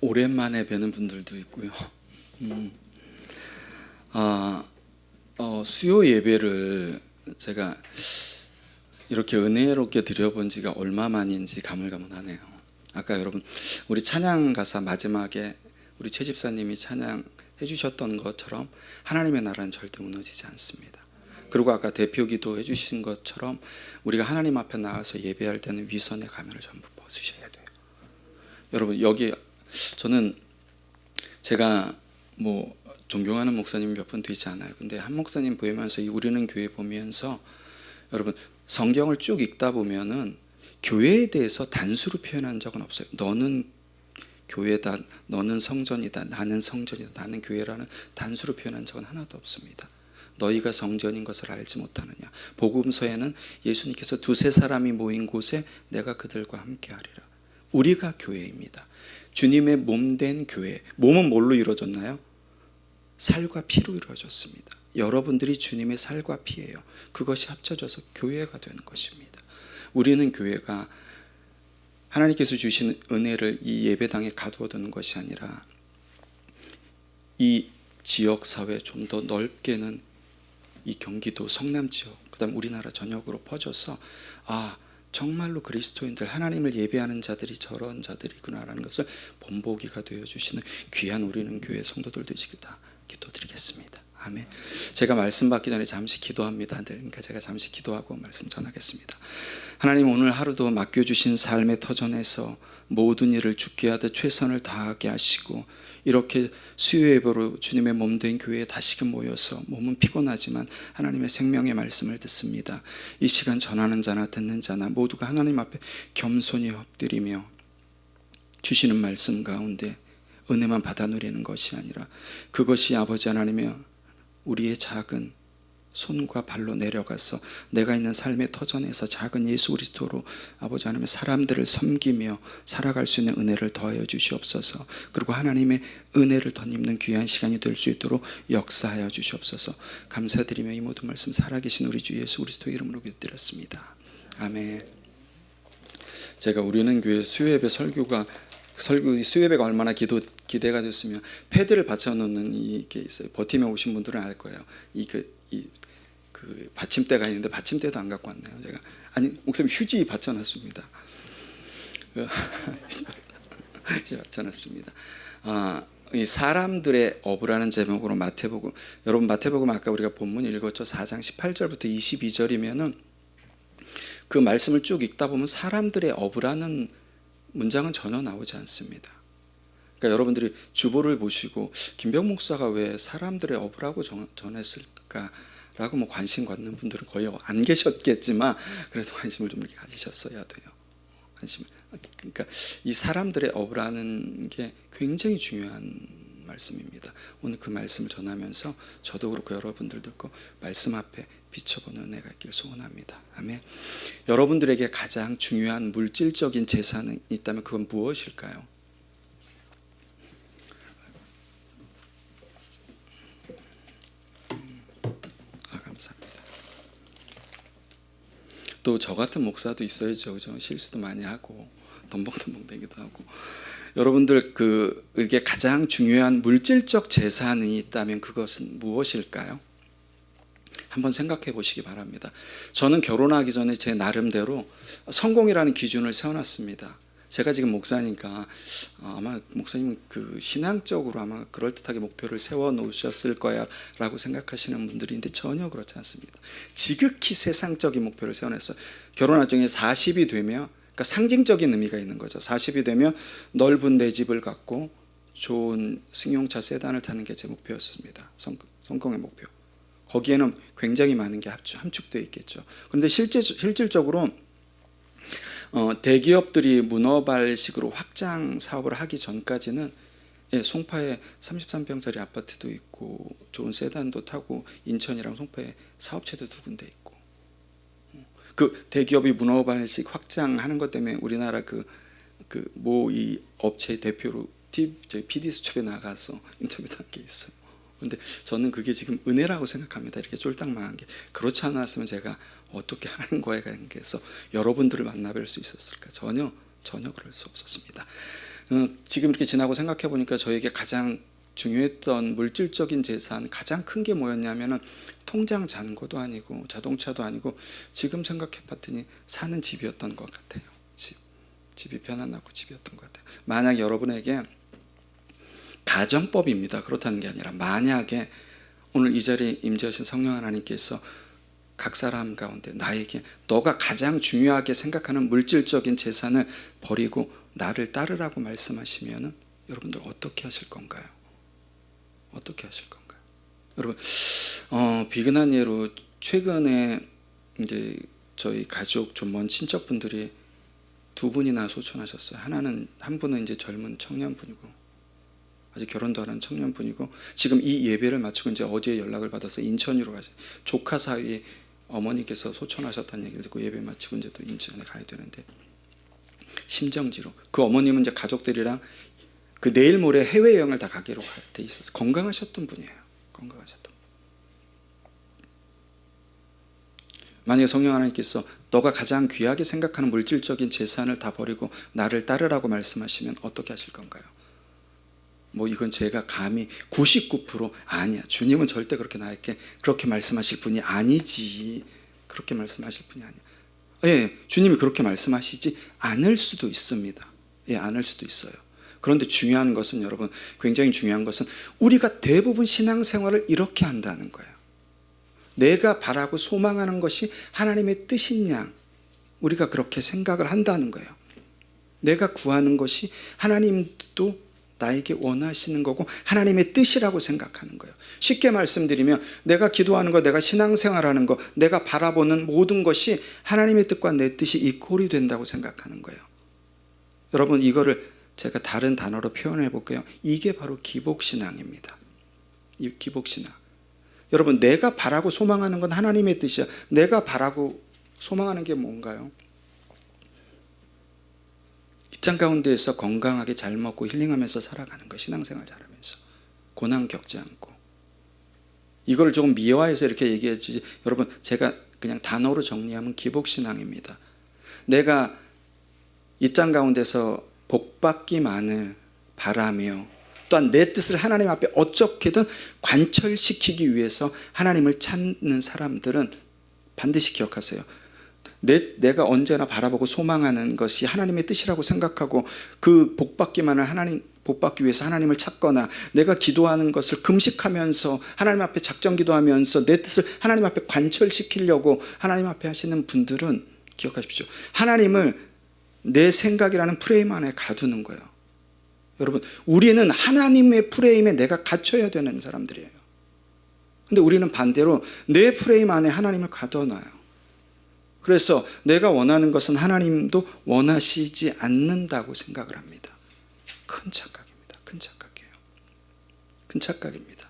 오랜만에 뵈는 분들도 있고요. 수요 예배를 제가 이렇게 은혜롭게 드려본 지가 얼마 만인지 가물가물하네요. 아까 여러분 우리 찬양 가사 마지막에 우리 최 집사님이 찬양 해주셨던 것처럼 하나님의 나라는 절대 무너지지 않습니다. 그리고 아까 대표기도 해주신 것처럼 우리가 하나님 앞에 나가서 예배할 때는 위선의 가면을 전부 벗으셔야 돼요. 여러분 여기 저는 제가 뭐 존경하는 목사님 몇 분 되지 않아요. 근데 한 목사님 보면서 이 우리는 교회 보면서 여러분 성경을 쭉 읽다 보면은 교회에 대해서 단수로 표현한 적은 없어요. 너는 교회다, 너는 성전이다, 나는 성전이다, 나는 교회라는 단수로 표현한 적은 하나도 없습니다. 너희가 성전인 것을 알지 못하느냐. 복음서에는 예수님께서 두세 사람이 모인 곳에 내가 그들과 함께 하리라. 우리가 교회입니다. 주님의 몸된 교회. 몸은 뭘로 이루어졌나요? 살과 피로 이루어졌습니다. 여러분들이 주님의 살과 피예요. 그것이 합쳐져서 교회가 되는 것입니다. 우리는 교회가 하나님께서 주신 은혜를 이 예배당에 가두어 두는 것이 아니라 이 지역사회 좀 더 넓게는 이 경기도 성남 지역 그 다음 우리나라 전역으로 퍼져서 정말로 그리스도인들 하나님을 예배하는 자들이 저런 자들이구나라는 것을 본보기가 되어주시는 귀한 우리는 교회 성도들 되시겠다 기도드리겠습니다. 아멘. 제가 말씀 받기 전에 잠시 기도합니다. 그러니까 제가 잠시 기도하고 말씀 전하겠습니다. 하나님 오늘 하루도 맡겨주신 삶의 터전에서 모든 일을 죽게 하듯 최선을 다하게 하시고 이렇게 수요 예배로 주님의 몸된 교회에 다시금 모여서 몸은 피곤하지만 하나님의 생명의 말씀을 듣습니다. 이 시간 전하는 자나 듣는 자나 모두가 하나님 앞에 겸손히 엎드리며 주시는 말씀 가운데 은혜만 받아 누리는 것이 아니라 그것이 아버지 하나님의 우리의 작은 손과 발로 내려가서 내가 있는 삶의 터전에서 작은 예수 그리스도로 아버지 하나님의 사람들을 섬기며 살아갈 수 있는 은혜를 더하여 주시옵소서. 그리고 하나님의 은혜를 덧입는 귀한 시간이 될 수 있도록 역사하여 주시옵소서. 감사드리며 이 모든 말씀 살아계신 우리 주 예수 그리스도 이름으로 기도드렸습니다. 아멘. 제가 우리는 교회 수요예배 수요예배가 얼마나 기대가 됐으면 패드를 받쳐놓는 이게 있어요. 버티며 오신 분들은 알 거예요. 그 받침대가 있는데 받침대도 안 갖고 왔네요. 제가 목사님 휴지 받쳐놨습니다. 휴지 받쳐놨습니다. 이 사람들의 어부라는 제목으로 마태복음, 여러분 마태복음 아까 우리가 본문 읽었죠. 4장 18절부터 22절이면은 그 말씀을 쭉 읽다 보면 사람들의 어부라는 문장은 전혀 나오지 않습니다. 그러니까 여러분들이 주보를 보시고 김병 목사가 왜 사람들의 어부라고 전했을까라고 뭐 관심 갖는 분들은 거의 안 계셨겠지만 그래도 관심을 좀 이렇게 가지셨어야 돼요. 그러니까 이 사람들의 어부라는 게 굉장히 중요한 말씀입니다. 오늘 그 말씀을 전하면서 저도 그렇고 여러분들도 그렇고 말씀 앞에 비춰보는 은혜가 있기를 소원합니다. 아멘. 여러분들에게 가장 중요한 물질적인 재산이 있다면 그건 무엇일까요? 감사합니다. 또 저 같은 목사도 있어야죠. 그죠? 실수도 많이 하고 덤벙덤벙 되기도 하고. 여러분들 이게 가장 중요한 물질적 재산이 있다면 그것은 무엇일까요? 한번 생각해 보시기 바랍니다. 저는 결혼하기 전에 제 나름대로 성공이라는 기준을 세워놨습니다. 제가 지금 목사니까 아마 목사님은 신앙적으로 아마 그럴듯하게 목표를 세워놓으셨을 거야 라고 생각하시는 분들인데 전혀 그렇지 않습니다. 지극히 세상적인 목표를 세워놨어요. 결혼 나중에 40이 되면 그러니까 상징적인 의미가 있는 거죠. 40이 되면 넓은 내 집을 갖고 좋은 승용차 세단을 타는 게 제 목표였습니다. 성공의 목표. 거기에는 굉장히 많은 게 함축되어 있겠죠. 그런데 실질적으로 대기업들이 문어발식으로 확장 사업을 하기 전까지는 송파에 33평짜리 아파트도 있고 좋은 세단도 타고 인천이랑 송파에 사업체도 2군데 있고 그 대기업이 문어발식 확장하는 것 때문에 우리나라 이 업체 대표로 저희 PD 수첩에 나가서 인터뷰도 한 게 있어요. 그런데 저는 그게 지금 은혜라고 생각합니다. 이렇게 쫄딱망한 게. 그렇지 않았으면 제가 어떻게 하는 거에 관계해서 여러분들을 만나뵐 수 있었을까? 전혀 전혀 그럴 수 없었습니다. 지금 이렇게 지나고 생각해 보니까 저에게 가장 중요했던 물질적인 재산 가장 큰 게 뭐였냐면은 통장 잔고도 아니고 자동차도 아니고 지금 생각해 봤더니 사는 집이었던 것 같아요. 집이 편안하고 집이었던 것 같아요. 만약 여러분에게 가정법입니다. 그렇다는 게 아니라 만약에 오늘 이 자리에 임재하신 성령 하나님께서 각 사람 가운데 나에게 너가 가장 중요하게 생각하는 물질적인 재산을 버리고 나를 따르라고 말씀하시면은 여러분들 어떻게 하실 건가요? 어떻게 하실 건가요? 여러분 비근한 예로 최근에 이제 저희 가족 좀 먼 친척분들이 두 분이나 소천하셨어요. 한 분은 이제 젊은 청년분이고 아직 결혼도 안 한 청년분이고 지금 이 예배를 마치고 이제 어제 연락을 받아서 인천으로 가서 조카 사위 어머니께서 소천하셨다는 얘기를 듣고 예배 마치고 이제 또 인천에 가야 되는데 심정지로 그 어머님은 이제 가족들이랑 그 내일 모레 해외 여행을 다 가기로 돼 있어서 건강하셨던 분이에요. 건강하셨던 분. 만약에 성령 하나님께서 너가 가장 귀하게 생각하는 물질적인 재산을 다 버리고 나를 따르라고 말씀하시면 어떻게 하실 건가요? 뭐 이건 제가 감히 99% 아니야. 주님은 절대 그렇게 나에게 그렇게 말씀하실 분이 아니지. 그렇게 말씀하실 분이 아니야. 예, 주님이 그렇게 말씀하시지 않을 수도 있습니다. 예, 않을 수도 있어요. 그런데 중요한 것은 여러분, 굉장히 중요한 것은 우리가 대부분 신앙생활을 이렇게 한다는 거예요. 내가 바라고 소망하는 것이 하나님의 뜻인 양 우리가 그렇게 생각을 한다는 거예요. 내가 구하는 것이 하나님도 나에게 원하시는 거고 하나님의 뜻이라고 생각하는 거예요. 쉽게 말씀드리면 내가 기도하는 거, 내가 신앙생활하는 거, 내가 바라보는 모든 것이 하나님의 뜻과 내 뜻이 이퀄이 된다고 생각하는 거예요. 여러분 이거를 제가 다른 단어로 표현해 볼게요. 이게 바로 기복신앙입니다. 이 기복신앙. 여러분 내가 바라고 소망하는 건 하나님의 뜻이야. 내가 바라고 소망하는 게 뭔가요? 이 땅 가운데에서 건강하게 잘 먹고 힐링하면서 살아가는 거, 신앙생활 잘하면서 고난 겪지 않고. 이걸 조금 미화해서 이렇게 얘기해 주지. 여러분 제가 그냥 단어로 정리하면 기복신앙입니다. 내가 이 땅 가운데서 복받기만을 바라며 또한 내 뜻을 하나님 앞에 어떻게든 관철시키기 위해서 하나님을 찾는 사람들은 반드시 기억하세요. 내가 언제나 바라보고 소망하는 것이 하나님의 뜻이라고 생각하고 그 복받기만을 복받기 위해서 하나님을 찾거나 내가 기도하는 것을 금식하면서 하나님 앞에 작정 기도하면서 내 뜻을 하나님 앞에 관철시키려고 하나님 앞에 하시는 분들은 기억하십시오. 하나님을 내 생각이라는 프레임 안에 가두는 거예요. 여러분 우리는 하나님의 프레임에 내가 갇혀야 되는 사람들이에요. 근데 우리는 반대로 내 프레임 안에 하나님을 가둬놔요. 그래서 내가 원하는 것은 하나님도 원하시지 않는다고 생각을 합니다. 큰 착각입니다. 큰 착각이에요. 큰 착각입니다.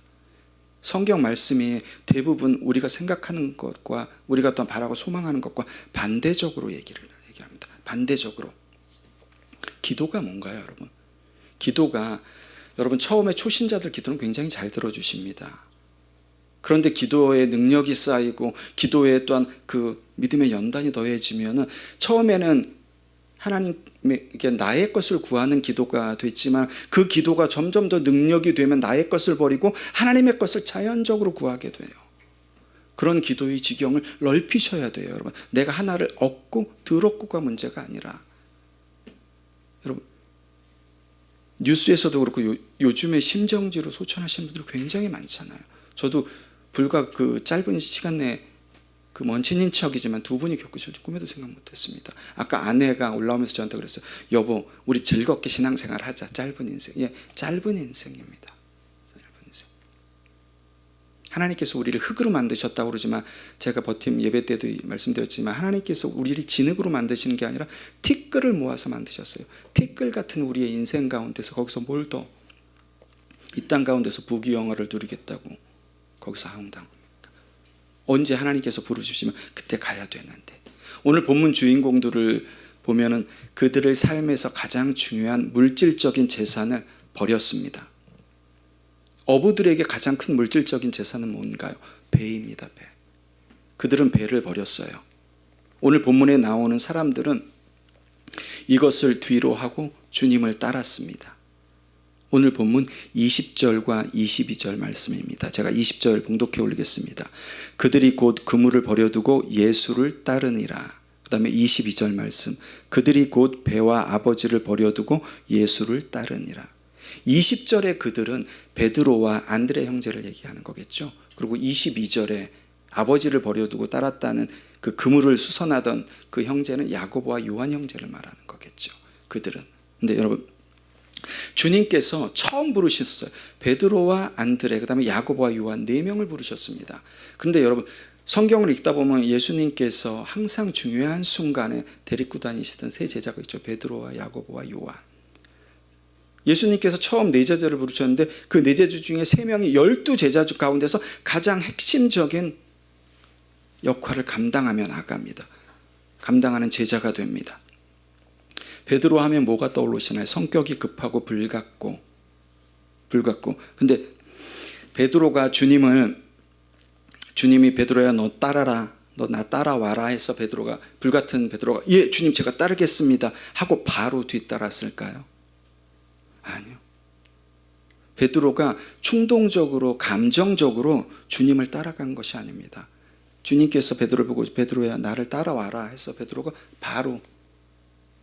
성경 말씀이 대부분 우리가 생각하는 것과 우리가 또 바라고 소망하는 것과 반대적으로 얘기합니다. 반대적으로. 기도가 뭔가요, 여러분? 기도가 여러분 처음에 초신자들 기도는 굉장히 잘 들어주십니다. 그런데 기도의 능력이 쌓이고 기도에 또한 그 믿음의 연단이 더해지면은 처음에는 하나님에게 나의 것을 구하는 기도가 됐지만 그 기도가 점점 더 능력이 되면 나의 것을 버리고 하나님의 것을 자연적으로 구하게 돼요. 그런 기도의 지경을 넓히셔야 돼요, 여러분. 내가 하나를 얻고 들었고가 문제가 아니라. 여러분 뉴스에서도 그렇고 요즘에 심정지로 소천하시는 분들 굉장히 많잖아요. 저도 불과 그 짧은 시간 내에 그 먼 친인척이지만 두 분이 겪으실 줄 꿈에도 생각 못했습니다. 아까 아내가 올라오면서 저한테 그랬어요. 여보, 우리 즐겁게 신앙생활 하자. 짧은 인생. 예, 짧은 인생입니다. 짧은 인생. 하나님께서 우리를 흙으로 만드셨다고 그러지만 제가 버팀 예배 때도 말씀드렸지만 하나님께서 우리를 진흙으로 만드시는 게 아니라 티끌을 모아서 만드셨어요. 티끌 같은 우리의 인생 가운데서 거기서 뭘 더 이 땅 가운데서 부귀영화를 누리겠다고 거기서 하웅당합니까? 언제 하나님께서 부르시면 그때 가야 되는데. 오늘 본문 주인공들을 보면은 그들의 삶에서 가장 중요한 물질적인 재산을 버렸습니다. 어부들에게 가장 큰 물질적인 재산은 뭔가요? 배입니다. 배. 그들은 배를 버렸어요. 오늘 본문에 나오는 사람들은 이것을 뒤로 하고 주님을 따랐습니다. 오늘 본문 20절과 22절 말씀입니다. 제가 20절 봉독해 올리겠습니다. 그들이 곧 그물을 버려두고 예수를 따르니라. 그 다음에 22절 말씀, 그들이 곧 배와 아버지를 버려두고 예수를 따르니라. 20절의 그들은 베드로와 안드레 형제를 얘기하는 거겠죠. 그리고 22절에 아버지를 버려두고 따랐다는 그 그물을 수선하던 그 형제는 야고보와 요한 형제를 말하는 거겠죠. 그들은. 근데 여러분, 주님께서 처음 부르셨어요. 베드로와 안드레, 그 다음에 야고보와 요한 4명을 부르셨습니다. 그런데 여러분, 성경을 읽다 보면 예수님께서 항상 중요한 순간에 데리고 다니시던 세 제자가 있죠. 베드로와 야고보와 요한. 예수님께서 처음 4제자를 부르셨는데 그 4제자 중에 3명이 12제자 가운데서 가장 핵심적인 역할을 감당하며 나갑니다. 감당하는 제자가 됩니다. 베드로 하면 뭐가 떠오르시나요? 성격이 급하고 불같고. 근데 베드로가 주님이 베드로야 너 따라라, 너 나 따라와라 해서 베드로가, 불같은 베드로가 예 주님 제가 따르겠습니다 하고 바로 뒤따랐을까요? 아니요. 베드로가 충동적으로 감정적으로 주님을 따라간 것이 아닙니다. 주님께서 베드로를 보고 베드로야 나를 따라와라 해서 베드로가 바로,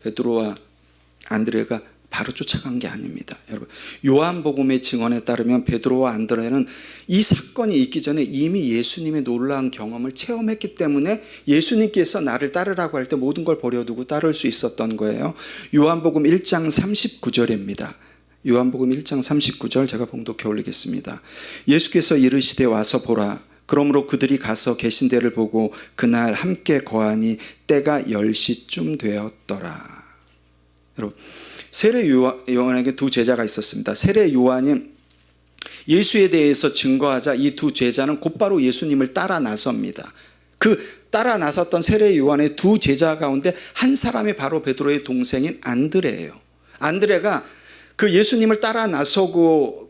베드로와 안드레가 바로 쫓아간 게 아닙니다. 여러분, 요한복음의 증언에 따르면 베드로와 안드레는 이 사건이 있기 전에 이미 예수님의 놀라운 경험을 체험했기 때문에 예수님께서 나를 따르라고 할 때 모든 걸 버려두고 따를 수 있었던 거예요. 요한복음 1장 39절입니다. 요한복음 1장 39절 제가 봉독해 올리겠습니다. 예수께서 이르시되 와서 보라. 그러므로 그들이 가서 계신 데를 보고 그날 함께 거하니 때가 10시쯤 되었더라. 여러분, 세례 요한에게 2 제자가 있었습니다. 세례 요한이 예수에 대해서 증거하자 이 2 제자는 곧바로 예수님을 따라 나섭니다. 그 따라 나섰던 세례 요한의 2 제자 가운데 한 사람이 바로 베드로의 동생인 안드레예요. 안드레가 그 예수님을 따라 나서고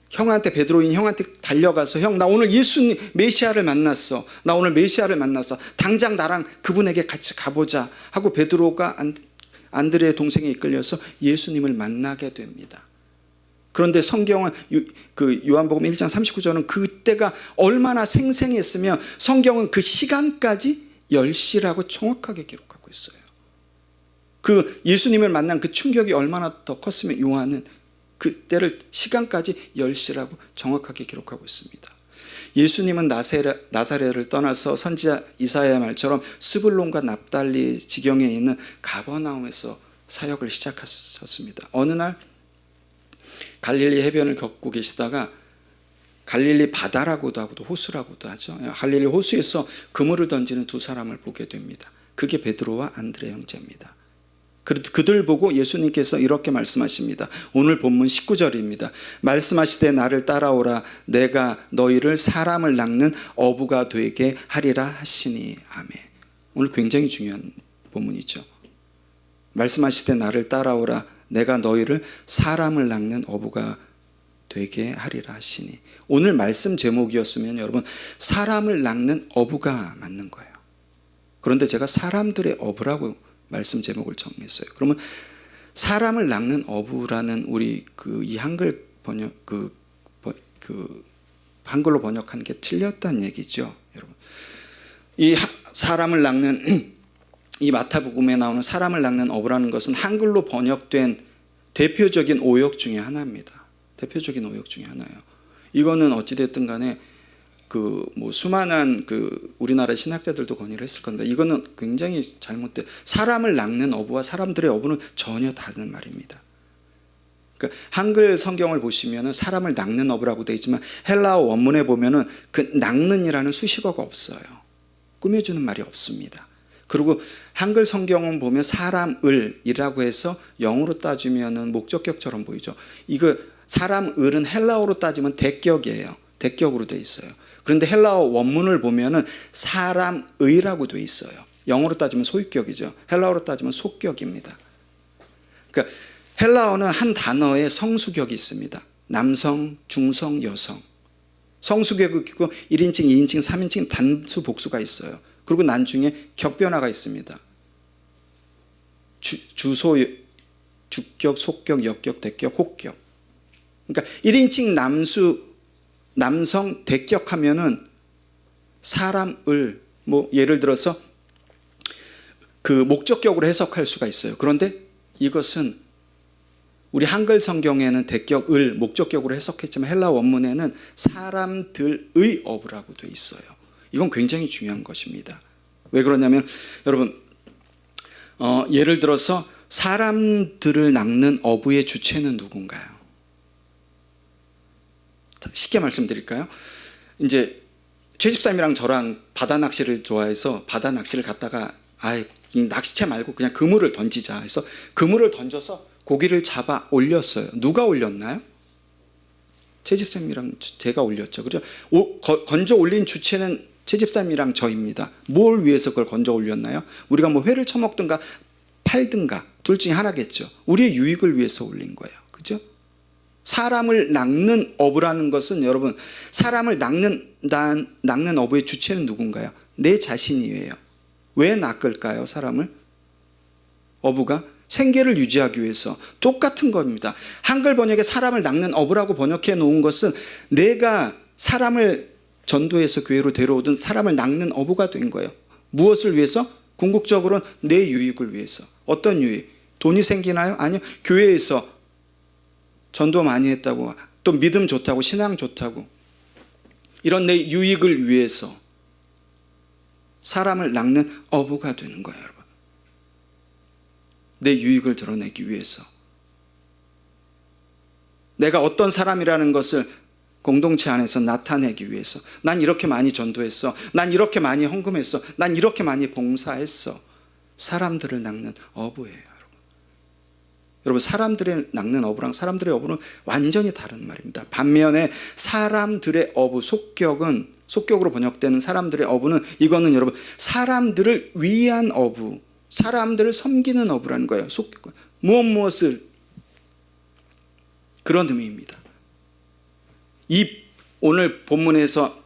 형한테, 베드로인 형한테 달려가서 형 나 오늘 예수님 메시아를 만났어. 나 오늘 메시아를 만났어. 당장 나랑 그분에게 같이 가보자 하고 베드로가 안드레의 동생에 이끌려서 예수님을 만나게 됩니다. 그런데 성경은 그 요한복음 1장 39절은 그때가 얼마나 생생했으면 성경은 그 시간까지 10시라고 정확하게 기록하고 있어요. 그 예수님을 만난 그 충격이 얼마나 더 컸으면 요한은 그때를 시간까지 10시라고 정확하게 기록하고 있습니다. 예수님은 나사렛을 떠나서 선지자 이사야 말처럼 스불론과 납달리 지경에 있는 가버나움에서 사역을 시작하셨습니다. 어느 날 갈릴리 해변을 걷고 계시다가 갈릴리 바다라고도 하고 호수라고도 하죠. 갈릴리 호수에서 그물을 던지는 2 사람을 보게 됩니다. 그게 베드로와 안드레 형제입니다. 그들 보고 예수님께서 이렇게 말씀하십니다. 오늘 본문 19절입니다. 말씀하시되 나를 따라오라. 내가 너희를 사람을 낚는 어부가 되게 하리라 하시니. 아멘. 오늘 굉장히 중요한 본문이죠. 말씀하시되 나를 따라오라. 내가 너희를 사람을 낚는 어부가 되게 하리라 하시니. 오늘 말씀 제목이었으면 여러분 사람을 낚는 어부가 맞는 거예요. 그런데 제가 사람들의 어부라고 말씀 제목을 정했어요. 그러면 사람을 낚는 어부라는 우리 이 한글 번역 한글로 번역한 게 틀렸다는 얘기죠, 여러분. 이 사람을 낚는 이 마태복음에 나오는 사람을 낚는 어부라는 것은 한글로 번역된 대표적인 오역 중에 하나입니다. 대표적인 오역 중에 하나예요. 이거는 어찌 됐든 간에 수많은 우리나라 신학자들도 건의를 했을 건데 이거는 굉장히 잘못된, 사람을 낚는 어부와 사람들의 어부는 전혀 다른 말입니다. 그러니까 한글 성경을 보시면은 사람을 낚는 어부라고 되어 있지만 헬라어 원문에 보면은 그 낚는이라는 수식어가 없어요. 꾸며주는 말이 없습니다. 그리고 한글 성경은 보면 사람을이라고 해서 영어로 따지면은 목적격처럼 보이죠. 이거 사람을은 헬라어로 따지면 대격이에요. 대격으로 되어 있어요. 그런데 헬라어 원문을 보면은 사람의라고 되어 있어요. 영어로 따지면 소유격이죠. 헬라어로 따지면 속격입니다. 그러니까 헬라어는 한 단어에 성수격이 있습니다. 남성, 중성, 여성. 성수격이 있고 1인칭, 2인칭, 3인칭 단수 복수가 있어요. 그리고 나중에 격변화가 있습니다. 주소, 주격, 속격, 역격, 대격, 혹격. 그러니까 1인칭 남성 대격하면은 사람을 뭐 예를 들어서 그 목적격으로 해석할 수가 있어요. 그런데 이것은 우리 한글 성경에는 대격을 목적격으로 해석했지만 헬라 원문에는 사람들의 어부라고 돼 있어요. 이건 굉장히 중요한 것입니다. 왜 그러냐면 여러분 예를 들어서 사람들을 낚는 어부의 주체는 누군가요? 쉽게 말씀드릴까요? 이제 최집사님이랑 저랑 바다 낚시를 좋아해서 바다 낚시를 갔다가 이 낚시채 말고 그냥 그물을 던지자 해서 그물을 던져서 고기를 잡아 올렸어요. 누가 올렸나요? 최집사님이랑 제가 올렸죠. 그죠? 건져 올린 주체는 최집사님이랑 저입니다. 뭘 위해서 그걸 건져 올렸나요? 우리가 뭐 회를 처먹든가 팔든가 둘 중에 하나겠죠. 우리의 유익을 위해서 올린 거예요. 그죠? 사람을 낚는 어부라는 것은 여러분 사람을 낚는 어부의 주체는 누군가요? 내 자신이에요. 왜 낚을까요? 사람을? 어부가 생계를 유지하기 위해서. 똑같은 겁니다. 한글 번역에 사람을 낚는 어부라고 번역해 놓은 것은 내가 사람을 전도해서 교회로 데려오든 사람을 낚는 어부가 된 거예요. 무엇을 위해서? 궁극적으로는 내 유익을 위해서. 어떤 유익? 돈이 생기나요? 아니요. 교회에서 전도 많이 했다고, 또 믿음 좋다고, 신앙 좋다고, 이런 내 유익을 위해서 사람을 낚는 어부가 되는 거예요, 여러분. 내 유익을 드러내기 위해서. 내가 어떤 사람이라는 것을 공동체 안에서 나타내기 위해서. 난 이렇게 많이 전도했어. 난 이렇게 많이 헌금했어. 난 이렇게 많이 봉사했어. 사람들을 낚는 어부예요, 여러분. 여러분, 사람들의 낚는 어부랑 사람들의 어부는 완전히 다른 말입니다. 반면에 사람들의 어부, 속격으로 번역되는 사람들의 어부는, 이거는 여러분 사람들을 위한 어부, 사람들을 섬기는 어부라는 거예요. 무엇을, 그런 의미입니다. 이 오늘 본문에서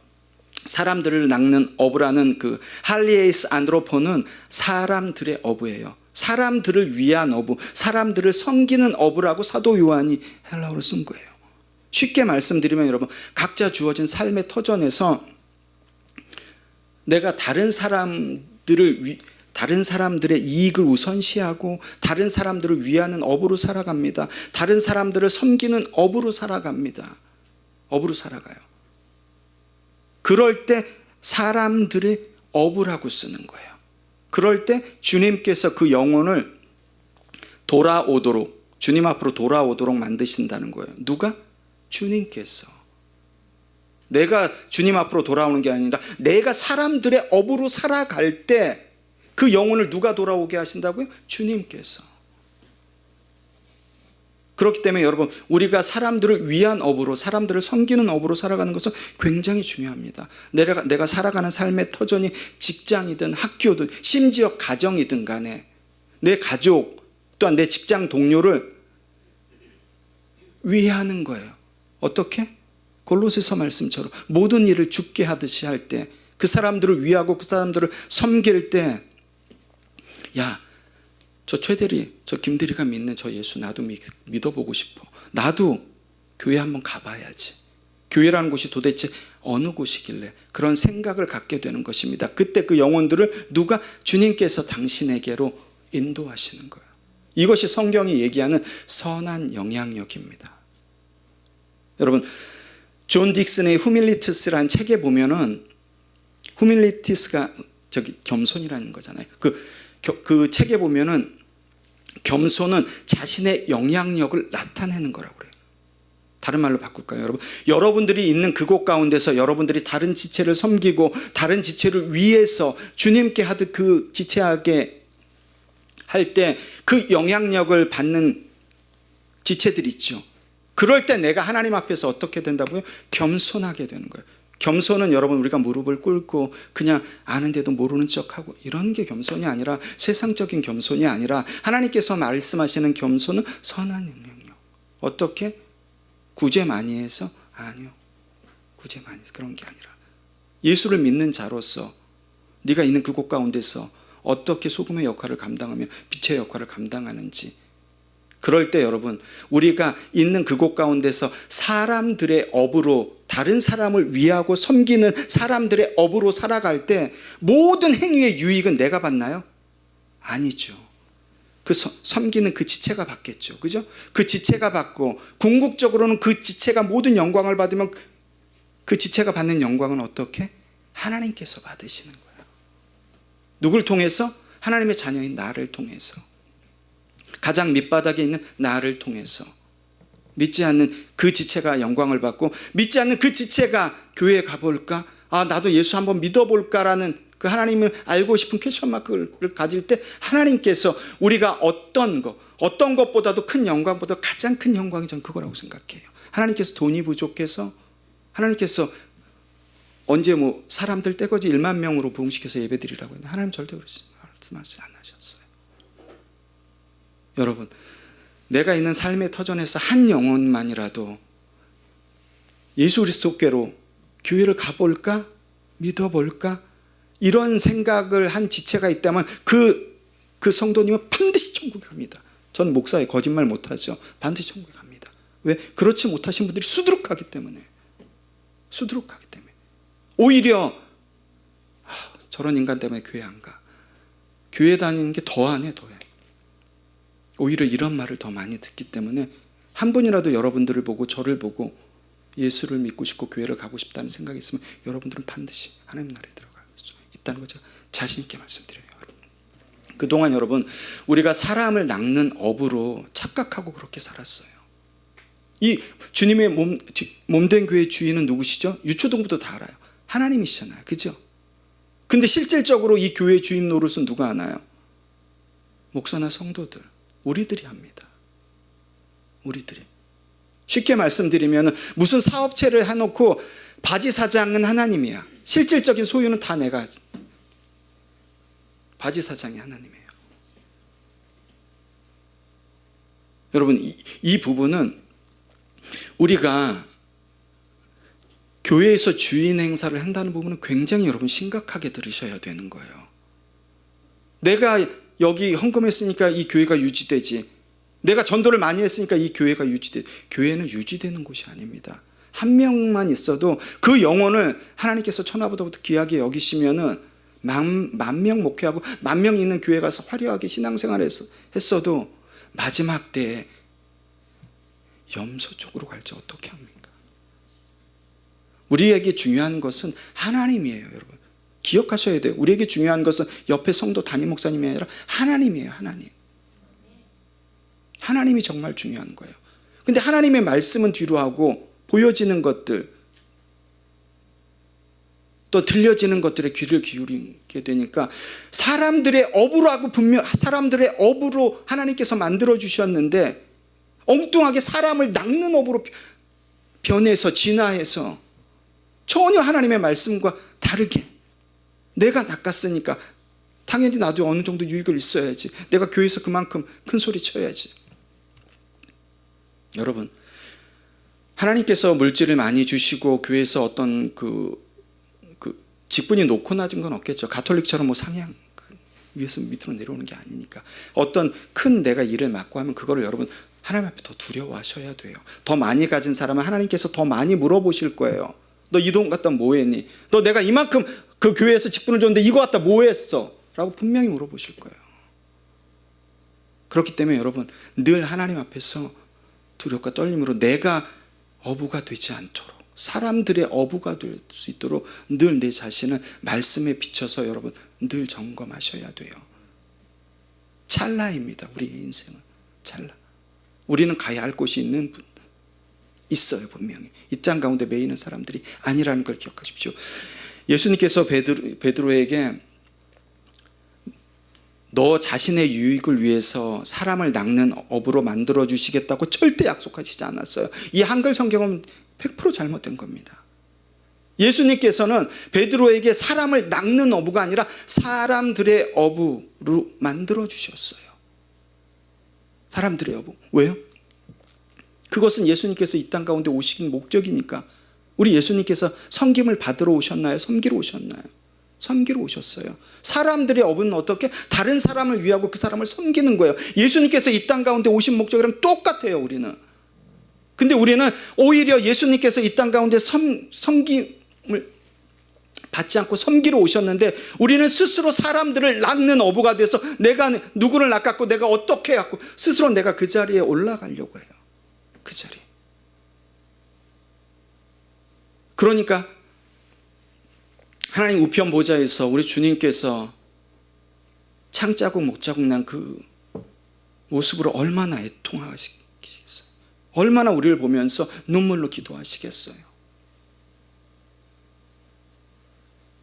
사람들을 낚는 어부라는 그 할리에이스 안드로포는 사람들의 어부예요. 사람들을 위한 어부, 사람들을 섬기는 어부라고 사도 요한이 헬라어로 쓴 거예요. 쉽게 말씀드리면 여러분, 각자 주어진 삶의 터전에서 내가 다른 사람들의 이익을 우선시하고 다른 사람들을 위하는 어부로 살아갑니다. 다른 사람들을 섬기는 어부로 살아갑니다. 어부로 살아가요. 그럴 때 사람들의 어부라고 쓰는 거예요. 그럴 때 주님께서 그 영혼을 돌아오도록, 주님 앞으로 돌아오도록 만드신다는 거예요. 누가? 주님께서. 내가 주님 앞으로 돌아오는 게 아니라 내가 사람들의 어부로 살아갈 때 그 영혼을 누가 돌아오게 하신다고요? 주님께서. 그렇기 때문에 여러분, 우리가 사람들을 위한 어부로, 사람들을 섬기는 어부로 살아가는 것은 굉장히 중요합니다. 내가 살아가는 삶의 터전이 직장이든 학교든 심지어 가정이든 간에 내 가족 또한 내 직장 동료를 위하는 거예요. 어떻게? 골로새서 말씀처럼 모든 일을 주께 하듯이 할 때, 그 사람들을 위하고 그 사람들을 섬길 때, 야, 저 최대리, 저 김대리가 믿는 저 예수 나도 믿어보고 싶어. 나도 교회 한번 가봐야지. 교회라는 곳이 도대체 어느 곳이길래, 그런 생각을 갖게 되는 것입니다. 그때 그 영혼들을 누가? 주님께서 당신에게로 인도하시는 거예요. 이것이 성경이 얘기하는 선한 영향력입니다. 여러분, 존 딕슨의 후밀리티스라는 책에 보면은, 후밀리티스가 겸손이라는 거잖아요. 그 책에 보면은 겸손은 자신의 영향력을 나타내는 거라고 그래요. 다른 말로 바꿀까요, 여러분? 여러분들이 있는 그곳 가운데서 여러분들이 다른 지체를 섬기고 다른 지체를 위해서 주님께 하듯 그 지체하게 할 때 그 영향력을 받는 지체들이 있죠. 그럴 때 내가 하나님 앞에서 어떻게 된다고요? 겸손하게 되는 거예요. 겸손은 여러분, 우리가 무릎을 꿇고 그냥 아는데도 모르는 척하고 이런 게 겸손이 아니라, 세상적인 겸손이 아니라 하나님께서 말씀하시는 겸손은 선한 영향력. 어떻게? 구제 많이 해서? 아니요. 구제 많이 해서 그런 게 아니라 예수를 믿는 자로서 네가 있는 그곳 가운데서 어떻게 소금의 역할을 감당하며 빛의 역할을 감당하는지. 그럴 때 여러분, 우리가 있는 그곳 가운데서 사람들의 업으로, 다른 사람을 위하고 섬기는 사람들의 업으로 살아갈 때 모든 행위의 유익은 내가 받나요? 아니죠. 그 섬기는 그 지체가 받겠죠. 그죠? 그 지체가 받고, 궁극적으로는 그 지체가 모든 영광을 받으면 그 지체가 받는 영광은 어떻게? 하나님께서 받으시는 거예요. 누굴 통해서? 하나님의 자녀인 나를 통해서. 가장 밑바닥에 있는 나를 통해서. 믿지 않는 그 지체가 영광을 받고, 믿지 않는 그 지체가 교회에 가볼까? 나도 예수 한번 믿어볼까라는 그 하나님을 알고 싶은 퀘스천 마크를 가질 때 하나님께서 우리가 어떤 것보다도 큰 영광보다 가장 큰 영광이 전 그거라고 생각해요. 하나님께서 돈이 부족해서, 하나님께서 언제 사람들 떼거지 1만 명으로 부흥시켜서 예배드리라고 했는데 하나님 절대 그러지 말씀하지 않으셨어요. 여러분, 내가 있는 삶의 터전에서 한 영혼만이라도 예수 그리스도께로 교회를 가볼까? 믿어볼까? 이런 생각을 한 지체가 있다면 그 성도님은 반드시 천국에 갑니다. 전 목사에 거짓말 못하죠. 반드시 천국에 갑니다. 왜? 그렇지 못하신 분들이 수두룩하기 때문에. 수두룩하기 때문에. 오히려 저런 인간 때문에 교회 안 가. 교회 다니는 게 더하네, 더해. 오히려 이런 말을 더 많이 듣기 때문에 한 분이라도 여러분들을 보고 저를 보고 예수를 믿고 싶고 교회를 가고 싶다는 생각이 있으면 여러분들은 반드시 하나님 나라에 들어갈 수 있다는 거 제가 자신 있게 말씀드려요. 그동안 여러분, 우리가 사람을 낚는 업으로 착각하고 그렇게 살았어요. 이 주님의 몸된 교회의 주인은 누구시죠? 유초동부터 다 알아요. 하나님이시잖아요. 그죠? 근데 실질적으로 이 교회의 주인 노릇은 누가 하나요? 목사나 성도들, 우리들이 합니다. 우리들이. 쉽게 말씀드리면 무슨 사업체를 해놓고 바지 사장은 하나님이야. 실질적인 소유는 다 내가 하지. 바지 사장이 하나님이에요. 여러분, 이 부분은 우리가 교회에서 주인 행사를 한다는 부분은 굉장히 여러분 심각하게 들으셔야 되는 거예요. 내가 여기 헌금했으니까 이 교회가 유지되지. 내가 전도를 많이 했으니까 이 교회가 유지되지. 교회는 유지되는 곳이 아닙니다. 한 명만 있어도 그 영혼을 하나님께서 천하보다부터 귀하게 여기시면은 만 명 목회하고 10,000명 있는 교회 가서 화려하게 신앙생활을 했어도 마지막 때에 염소 쪽으로 갈지 어떻게 합니까? 우리에게 중요한 것은 하나님이에요, 여러분. 기억하셔야 돼요. 우리에게 중요한 것은 옆에 성도 담임 목사님이 아니라 하나님이에요, 하나님. 하나님이 정말 중요한 거예요. 근데 하나님의 말씀은 뒤로 하고 보여지는 것들, 또 들려지는 것들에 귀를 기울이게 되니까 사람들의 업으로 하고 분명 사람들의 업으로 하나님께서 만들어 주셨는데 엉뚱하게 사람을 낚는 업으로 변해서 진화해서 전혀 하나님의 말씀과 다르게 내가 낚았으니까 당연히 나도 어느 정도 유익을 있어야지. 내가 교회에서 그만큼 큰 소리 쳐야지. 여러분, 하나님께서 물질을 많이 주시고 교회에서 어떤 그 직분이 높고 낮은 건 없겠죠. 가톨릭처럼 상향 위에서 밑으로 내려오는 게 아니니까. 어떤 큰 내가 일을 맡고 하면 그거를 여러분 하나님 앞에 더 두려워하셔야 돼요. 더 많이 가진 사람은 하나님께서 더 많이 물어보실 거예요. 너 이 돈 갖다 뭐 했니? 너 내가 이만큼 그 교회에서 직분을 줬는데 이거 갖다 뭐 했어? 라고 분명히 물어보실 거예요. 그렇기 때문에 여러분 늘 하나님 앞에서 두렵과 떨림으로 내가 어부가 되지 않도록, 사람들의 어부가 될 수 있도록 늘 내 자신을 말씀에 비춰서 여러분 늘 점검하셔야 돼요. 찰나입니다. 우리의 인생은 찰나. 우리는 가야 할 곳이 있어요. 분명히 이 땅 가운데 매이는 사람들이 아니라는 걸 기억하십시오. 예수님께서 베드로에게 너 자신의 유익을 위해서 사람을 낚는 업으로 만들어 주시겠다고 절대 약속하시지 않았어요. 이 한글 성경은 100% 잘못된 겁니다. 예수님께서는 베드로에게 사람을 낚는 어부가 아니라 사람들의 어부로 만들어 주셨어요. 사람들의 어부. 왜요? 그것은 예수님께서 이 땅 가운데 오신 목적이니까. 우리 예수님께서 섬김을 받으러 오셨나요? 섬기러 오셨나요? 섬기러 오셨어요. 사람들의 업은 어떻게? 다른 사람을 위하고 그 사람을 섬기는 거예요. 예수님께서 이 땅 가운데 오신 목적이랑 똑같아요. 우리는. 근데 우리는 오히려 예수님께서 이 땅 가운데 섬김을 받지 않고 섬기러 오셨는데, 우리는 스스로 사람들을 낚는 어부가 돼서 내가 누구를 낚았고 내가 어떻게 해갖고 스스로 내가 그 자리에 올라가려고 해요. 그 자리. 그러니까 하나님 우편 보좌에서 우리 주님께서 창자국 목자국 난 그 모습으로 얼마나 애통하시겠어요. 얼마나 우리를 보면서 눈물로 기도하시겠어요.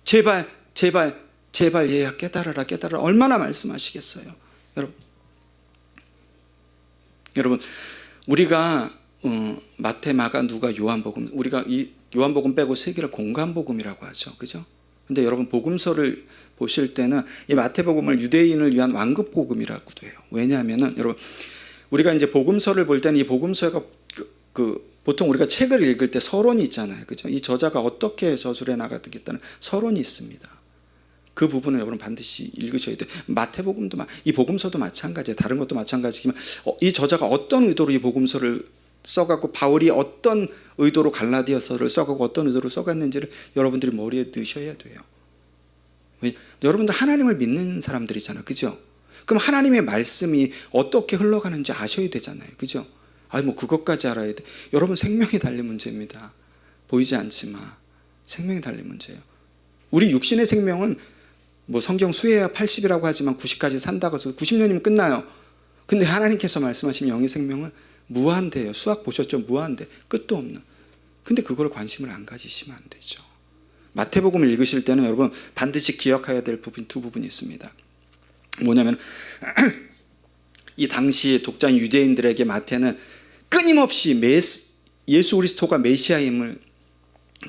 제발 제발 제발 얘야 깨달아라 깨달아라 얼마나 말씀하시겠어요. 여러분 우리가 마태, 마가, 누가, 요한복음, 우리가 이 요한복음 빼고 세 개를 공간복음이라고 하죠. 그죠? 근데 여러분 복음서를 보실 때는 이 마태복음을 유대인을 위한 완급복음이라고도 해요. 왜냐하면은 여러분 우리가 이제 복음서를 볼 때는 이 복음서가 보통 우리가 책을 읽을 때 서론이 있잖아요. 그죠? 이 저자가 어떻게 저술해 나가겠다는 서론이 있습니다. 그 부분을 여러분 반드시 읽으셔야 돼요. 마태복음도 이 복음서도 마찬가지예요. 다른 것도 마찬가지지만 이 저자가 어떤 의도로 이 복음서를 써갖고 바울이 어떤 의도로 갈라디아서를 써갖고 어떤 의도로 써갔는지를 여러분들이 머리에 넣으셔야 돼요. 여러분들 하나님을 믿는 사람들이잖아요. 그죠? 그럼 하나님의 말씀이 어떻게 흘러가는지 아셔야 되잖아요. 그죠? 뭐 그것까지 알아야 돼. 여러분 생명이 달린 문제입니다. 보이지 않지만 생명이 달린 문제예요. 우리 육신의 생명은 뭐 성경 수혜야 80이라고 하지만 90까지 산다고 해서 90년이면 끝나요. 근데 하나님께서 말씀하신 영의 생명은 무한대예요. 수학 보셨죠? 무한대. 끝도 없는. 근데 그걸 관심을 안 가지시면 안 되죠. 마태복음을 읽으실 때는 여러분 반드시 기억해야 될 부분 두 부분이 있습니다. 뭐냐면 이 당시 독자인 유대인들에게 마태는 끊임없이 예수 그리스도가 메시아임을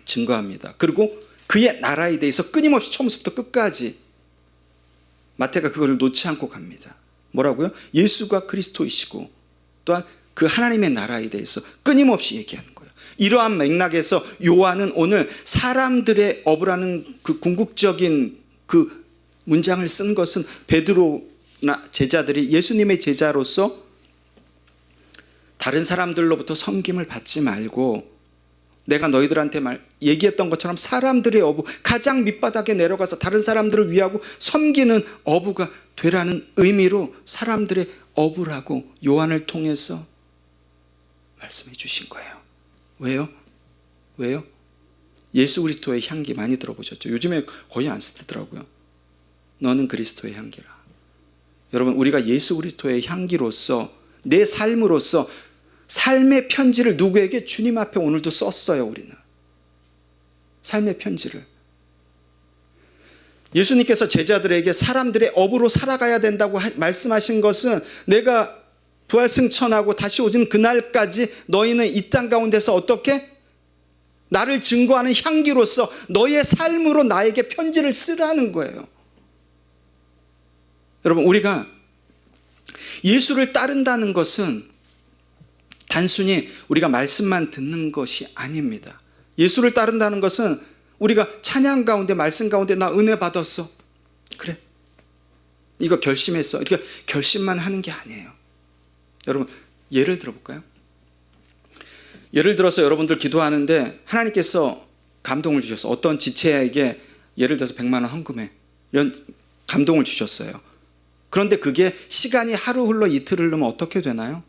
증거합니다. 그리고 그의 나라에 대해서 끊임없이 처음부터 끝까지 마태가 그것을 놓지 않고 갑니다. 뭐라고요? 예수가 그리스도이시고 또한 그 하나님의 나라에 대해서 끊임없이 얘기하는 거예요. 이러한 맥락에서 요한은 오늘 사람들의 업으라는 그 궁극적인 그 문장을 쓴 것은 베드로나 제자들이 예수님의 제자로서 다른 사람들로부터 섬김을 받지 말고 내가 너희들한테 얘기했던 것처럼 사람들의 어부, 가장 밑바닥에 내려가서 다른 사람들을 위하고 섬기는 어부가 되라는 의미로 사람들의 어부라고 요한을 통해서 말씀해 주신 거예요. 왜요? 왜요? 예수 그리스도의 향기 많이 들어보셨죠? 요즘에 거의 안 쓰더라고요. 너는 그리스도의 향기라. 여러분 우리가 예수 그리스도의 향기로서 내 삶으로서 삶의 편지를 누구에게? 주님 앞에 오늘도 썼어요. 우리는 삶의 편지를 예수님께서 제자들에게 사람들의 업으로 살아가야 된다고 말씀하신 것은 내가 부활승천하고 다시 오는 그날까지 너희는 이 땅 가운데서 어떻게? 나를 증거하는 향기로서 너의 삶으로 나에게 편지를 쓰라는 거예요. 여러분 우리가 예수를 따른다는 것은 단순히 우리가 말씀만 듣는 것이 아닙니다. 예수를 따른다는 것은 우리가 찬양 가운데 말씀 가운데 나 은혜 받았어. 그래. 이거 결심했어. 이렇게 결심만 하는 게 아니에요. 여러분 예를 들어볼까요? 예를 들어서 여러분들 기도하는데 하나님께서 감동을 주셔서 어떤 지체에게 예를 들어서 100만 원 헌금해. 이런 감동을 주셨어요. 그런데 그게 시간이 하루 흘러 이틀 흐르면 어떻게 되나요?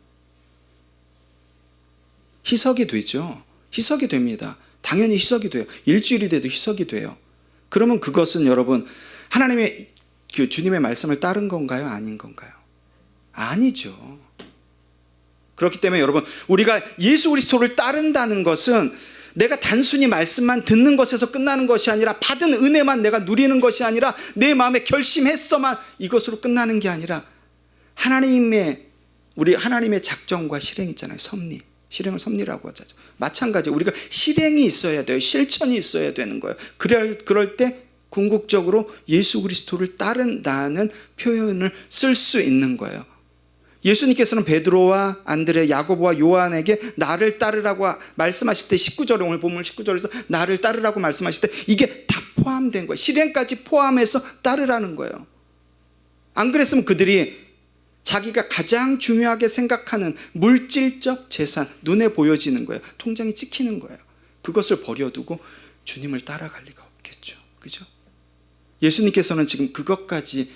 희석이 되죠. 희석이 됩니다. 당연히 희석이 돼요. 일주일이 돼도 희석이 돼요. 그러면 그것은 여러분 하나님의 그 주님의 말씀을 따른 건가요? 아닌 건가요? 아니죠. 그렇기 때문에 여러분 우리가 예수 그리스도를 따른다는 것은 내가 단순히 말씀만 듣는 것에서 끝나는 것이 아니라 받은 은혜만 내가 누리는 것이 아니라 내 마음에 결심했어만 이것으로 끝나는 게 아니라 우리 하나님의 작정과 실행 있잖아요. 섭리. 실행을 섭리라고 하죠. 마찬가지 우리가 실행이 있어야 돼요. 실천이 있어야 되는 거예요. 그럴 때 궁극적으로 예수 그리스도를 따른다는 표현을 쓸 수 있는 거예요. 예수님께서는 베드로와 안드레, 야고보와 요한에게 나를 따르라고 말씀하실 때 19절에 오늘 본문 19절에서 나를 따르라고 말씀하실 때 이게 다 포함된 거예요. 실행까지 포함해서 따르라는 거예요. 안 그랬으면 그들이 자기가 가장 중요하게 생각하는 물질적 재산, 눈에 보여지는 거예요. 통장이 찍히는 거예요. 그것을 버려두고 주님을 따라갈 리가 없겠죠. 그죠? 예수님께서는 지금 그것까지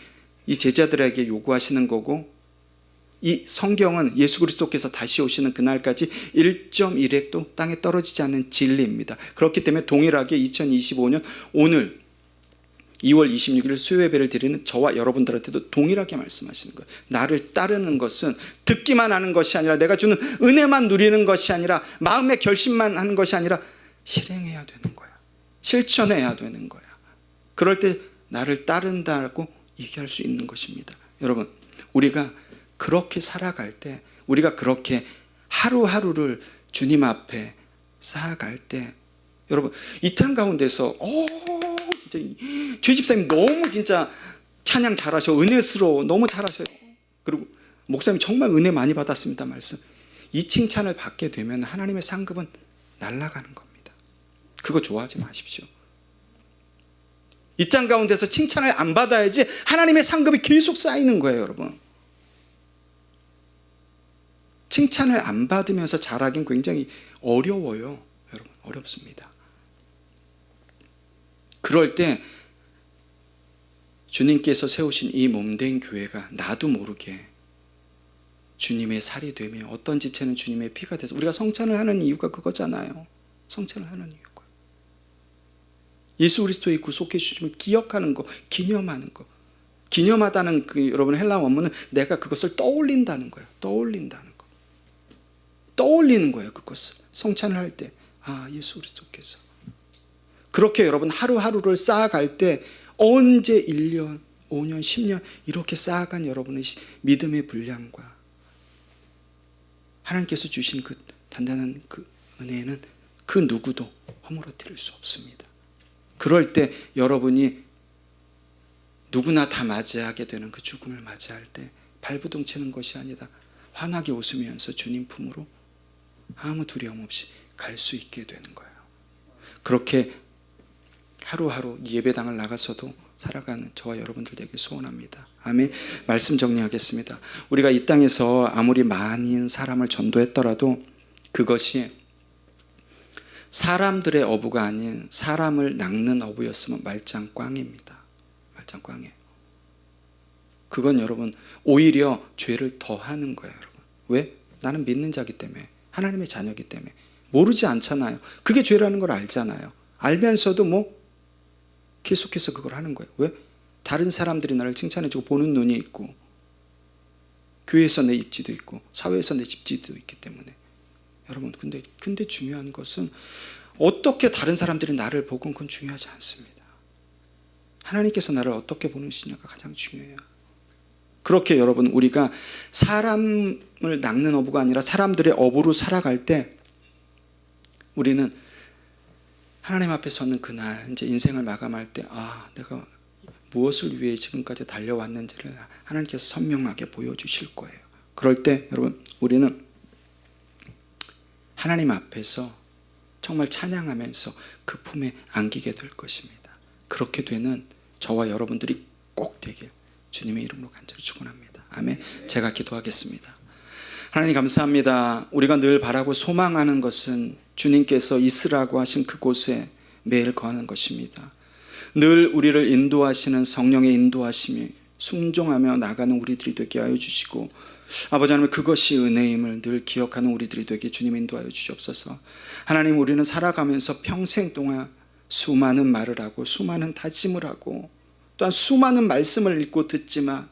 이 제자들에게 요구하시는 거고, 이 성경은 예수 그리스도께서 다시 오시는 그날까지 1.1획도 땅에 떨어지지 않는 진리입니다. 그렇기 때문에 동일하게 2025년 오늘 2월 26일 수요예배를 드리는 저와 여러분들한테도 동일하게 말씀하시는 거예요. 나를 따르는 것은 듣기만 하는 것이 아니라, 내가 주는 은혜만 누리는 것이 아니라, 마음의 결심만 하는 것이 아니라 실행해야 되는 거야. 실천해야 되는 거야. 그럴 때 나를 따른다고 얘기할 수 있는 것입니다. 여러분, 우리가 그렇게 살아갈 때, 우리가 그렇게 하루하루를 주님 앞에 쌓아갈 때, 여러분 이 땅 가운데서 진짜 최 집사님 너무 진짜 찬양 잘하셔, 은혜스러워, 너무 잘하셔요. 그리고 목사님 정말 은혜 많이 받았습니다 말씀. 이 칭찬을 받게 되면 하나님의 상급은 날아가는 겁니다. 그거 좋아하지 마십시오. 이 땅 가운데서 칭찬을 안 받아야지 하나님의 상급이 계속 쌓이는 거예요. 여러분, 칭찬을 안 받으면서 잘하긴 굉장히 어려워요. 여러분, 어렵습니다. 그럴 때 주님께서 세우신 이 몸된 교회가 나도 모르게 주님의 살이 되며, 어떤 지체는 주님의 피가 돼서, 우리가 성찬을 하는 이유가 그거잖아요. 성찬을 하는 이유가 예수 그리스도의 구속해 주심을 기억하는 거, 기념하는 거. 기념하다는 그 여러분 헬라 원문은 내가 그것을 떠올린다는 거예요. 떠올린다는 거. 떠올리는 거예요. 그것을 성찬을 할 때, 예수 그리스도께서. 그렇게 여러분 하루하루를 쌓아갈 때 언제 1년, 5년, 10년 이렇게 쌓아간 여러분의 믿음의 분량과 하나님께서 주신 그 단단한 그 은혜는 그 누구도 허물어뜨릴 수 없습니다. 그럴 때 여러분이 누구나 다 맞이하게 되는 그 죽음을 맞이할 때 발부둥 치는 것이 아니라 환하게 웃으면서 주님 품으로 아무 두려움 없이 갈 수 있게 되는 거예요. 그렇게 하루하루 예배당을 나가서도 살아가는 저와 여러분들 되길 소원합니다. 아멘. 말씀 정리하겠습니다. 우리가 이 땅에서 아무리 많은 사람을 전도했더라도 그것이 사람들의 어부가 아닌 사람을 낚는 어부였으면 말짱꽝입니다. 말짱꽝이에요. 그건 여러분 오히려 죄를 더하는 거예요. 여러분, 왜? 나는 믿는 자기 때문에, 하나님의 자녀이기 때문에. 모르지 않잖아요. 그게 죄라는 걸 알잖아요. 알면서도 계속해서 그걸 하는 거예요. 왜? 다른 사람들이 나를 칭찬해주고 보는 눈이 있고, 교회에서 내 입지도 있고, 사회에서 내 집지도 있기 때문에. 여러분, 근데 중요한 것은 어떻게 다른 사람들이 나를 보건 그건 중요하지 않습니다. 하나님께서 나를 어떻게 보시냐가 가장 중요해요. 그렇게 여러분, 우리가 사람을 낚는 어부가 아니라 사람들의 어부로 살아갈 때 우리는 하나님 앞에 서는 그날, 이제 인생을 마감할 때, 내가 무엇을 위해 지금까지 달려왔는지를 하나님께서 선명하게 보여주실 거예요. 그럴 때 여러분, 우리는 하나님 앞에서 정말 찬양하면서 그 품에 안기게 될 것입니다. 그렇게 되는 저와 여러분들이 꼭 되길 주님의 이름으로 간절히 축원합니다. 아멘. 제가 기도하겠습니다. 하나님 감사합니다. 우리가 늘 바라고 소망하는 것은 주님께서 있으라고 하신 그곳에 매일 거하는 것입니다. 늘 우리를 인도하시는 성령의 인도하심이 순종하며 나가는 우리들이 되게 하여 주시고, 아버지 하나님, 그것이 은혜임을 늘 기억하는 우리들이 되게 주님 인도하여 주시옵소서. 하나님, 우리는 살아가면서 평생 동안 수많은 말을 하고 수많은 다짐을 하고 또한 수많은 말씀을 읽고 듣지만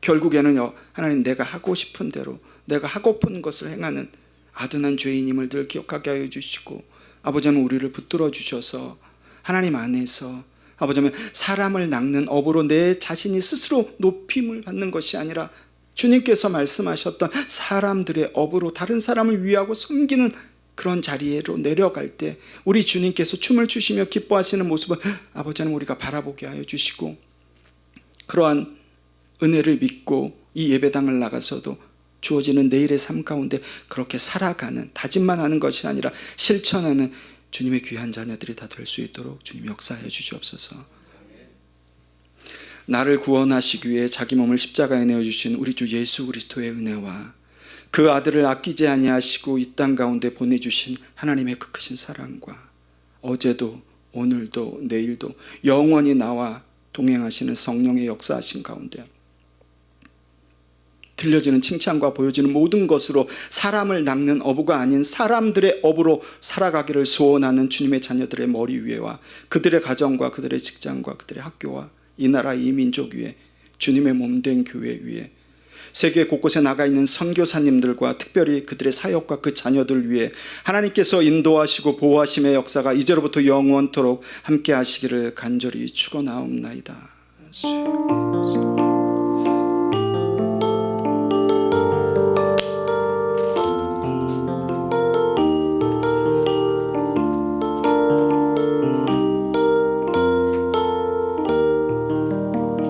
결국에는 하나님, 내가 하고 싶은 대로 내가 하고픈 것을 행하는 아둔한 죄인임을 늘 기억하게 하여 주시고, 아버지 하나님, 우리를 붙들어 주셔서 하나님 안에서 아버지 하나님, 사람을 낚는 업으로 내 자신이 스스로 높임을 받는 것이 아니라 주님께서 말씀하셨던 사람들의 업으로 다른 사람을 위하고 섬기는 그런 자리로 내려갈 때 우리 주님께서 춤을 추시며 기뻐하시는 모습을 아버지 하나님, 우리가 바라보게 하여 주시고, 그러한 은혜를 믿고 이 예배당을 나가서도 주어지는 내일의 삶 가운데 그렇게 살아가는, 다짐만 하는 것이 아니라 실천하는 주님의 귀한 자녀들이 다 될 수 있도록 주님 역사해 주시옵소서. 나를 구원하시기 위해 자기 몸을 십자가에 내어주신 우리 주 예수 그리스도의 은혜와 그 아들을 아끼지 아니하시고 이 땅 가운데 보내주신 하나님의 그 크신 사랑과 어제도 오늘도 내일도 영원히 나와 동행하시는 성령의 역사하신 가운데 들려지는 칭찬과 보여지는 모든 것으로 사람을 낚는 어부가 아닌 사람들의 어부로 살아가기를 소원하는 주님의 자녀들의 머리 위에와 그들의 가정과 그들의 직장과 그들의 학교와 이 나라 이 민족 위에 주님의 몸된 교회 위에 세계 곳곳에 나가 있는 선교사님들과 특별히 그들의 사역과 그 자녀들 위해 하나님께서 인도하시고 보호하심의 역사가 이제로부터 영원토록 함께 하시기를 간절히 축원하옵나이다.